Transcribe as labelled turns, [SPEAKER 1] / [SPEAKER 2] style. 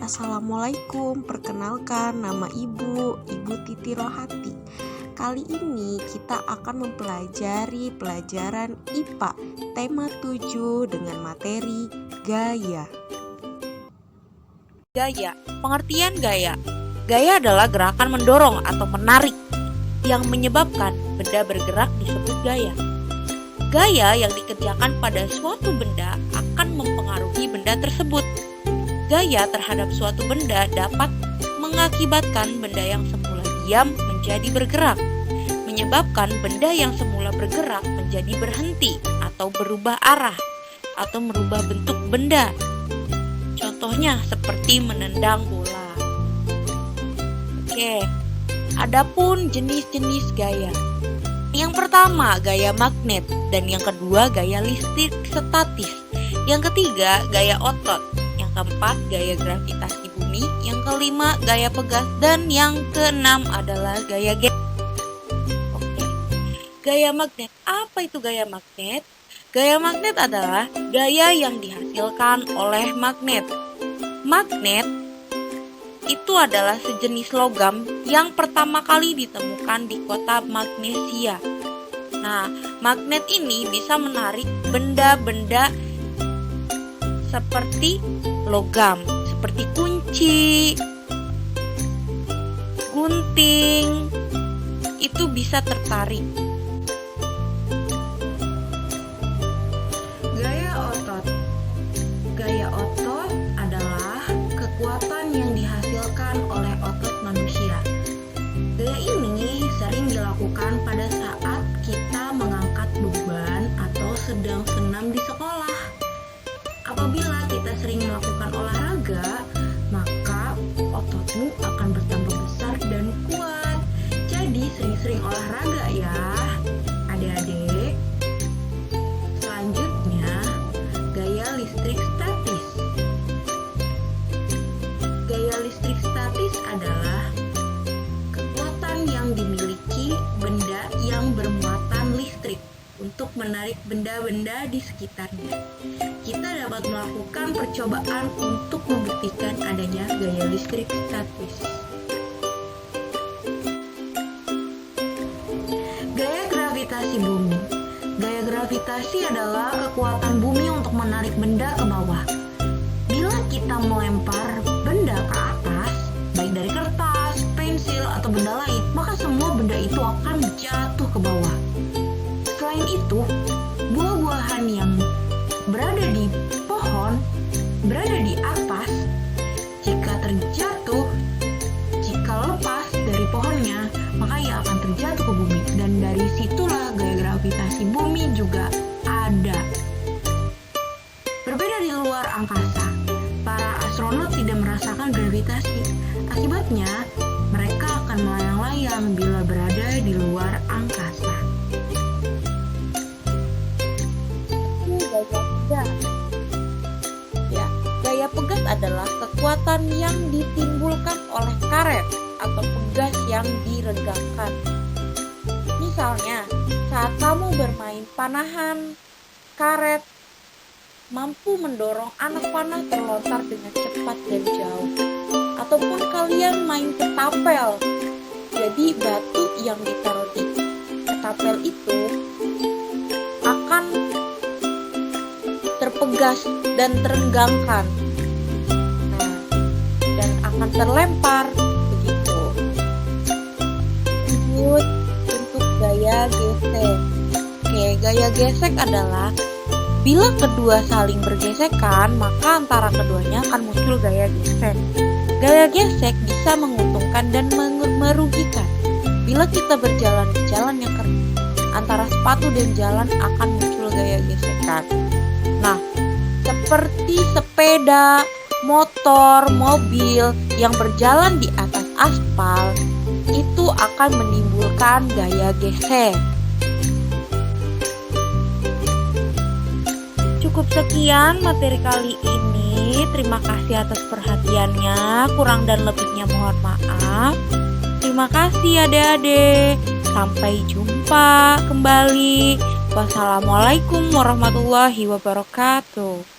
[SPEAKER 1] Assalamualaikum, perkenalkan nama Ibu Titi Rohati. Kali ini kita akan mempelajari pelajaran IPA tema 7 dengan materi gaya.
[SPEAKER 2] Gaya, pengertian gaya. Gaya adalah gerakan mendorong atau menarik yang menyebabkan benda bergerak disebut gaya. Gaya yang dikerjakan pada suatu benda akan mempengaruhi benda tersebut. Gaya terhadap suatu benda dapat mengakibatkan benda yang semula diam menjadi bergerak, menyebabkan benda yang semula bergerak menjadi berhenti atau berubah arah atau merubah bentuk benda. Contohnya seperti menendang bola. Oke, adapun jenis-jenis gaya. Yang pertama, gaya magnet, dan yang kedua, gaya listrik statis. Yang ketiga, gaya otot. Yang keempat, gaya gravitasi bumi. Yang kelima, gaya pegas. Dan yang keenam adalah gaya gesek. Oke. Gaya magnet. Apa itu gaya magnet? Gaya magnet adalah gaya yang dihasilkan oleh magnet. Magnet itu adalah sejenis logam yang pertama kali ditemukan di kota Magnesia. Nah, magnet ini bisa menarik benda-benda seperti logam, seperti kunci, gunting, itu bisa tertarik.
[SPEAKER 3] Gaya otot. Gaya otot adalah kekuatan yang dihasilkan oleh otot manusia. Gaya ini sering dilakukan pada saat kita mengangkat beban atau sedang senam di sekolah. Apabila kita sering melakukan olahraga, maka ototmu akan bertambah besar dan kuat. Jadi sering-sering olahraga ya, adik-adik. Selanjutnya, gaya listrik statis. Gaya listrik statis adalah kekuatan yang dimiliki benda yang bermuatan listrik untuk menarik benda-benda di sekitarnya. Kita dapat melakukan percobaan untuk membuktikan adanya gaya listrik statis. Gaya gravitasi bumi. Gaya gravitasi adalah kekuatan bumi untuk menarik benda ke bawah. Bila kita melempar benda ke atas, baik dari kertas, pensil, atau benda lain, maka semua benda itu akan jatuh ke bawah. Selain itu, buah-buahan yang berada di pohon, berada di atas, jika terjatuh, jika lepas dari pohonnya, maka ia akan terjatuh ke bumi. Dan dari situlah gaya gravitasi bumi juga ada. Berbeda di luar angkasa, para astronot tidak merasakan gravitasi. Akibatnya, mereka akan melayang-layang bila berada di luar angkasa.
[SPEAKER 2] Gaya pegas. Ya, gaya pegas adalah kekuatan yang ditimbulkan oleh karet atau pegas yang diregangkan. Misalnya, saat kamu bermain panahan, karet mampu mendorong anak panah terlontar dengan cepat dan jauh. Ataupun kalian main ketapel, jadi batu yang ditaruh di ketapel itu akan terpegas dan terenggangkan, dan akan terlempar begitu. Lanjut, bentuk gaya gesek. Oke, gaya gesek adalah bila kedua saling bergesekan, maka antara keduanya akan muncul gaya gesek. Gaya gesek bisa menguntungkan dan merugikan. Bila kita berjalan di jalan yang kering, antara sepatu dan jalan akan muncul gaya gesekan. Nah, seperti sepeda, motor, mobil yang berjalan di atas aspal, itu akan menimbulkan gaya gesek. Cukup sekian materi kali ini. Terima kasih atas perhatiannya. Kurang dan lebihnya mohon maaf. Terima kasih adik-adik. Sampai jumpa kembali. Wassalamualaikum warahmatullahi wabarakatuh.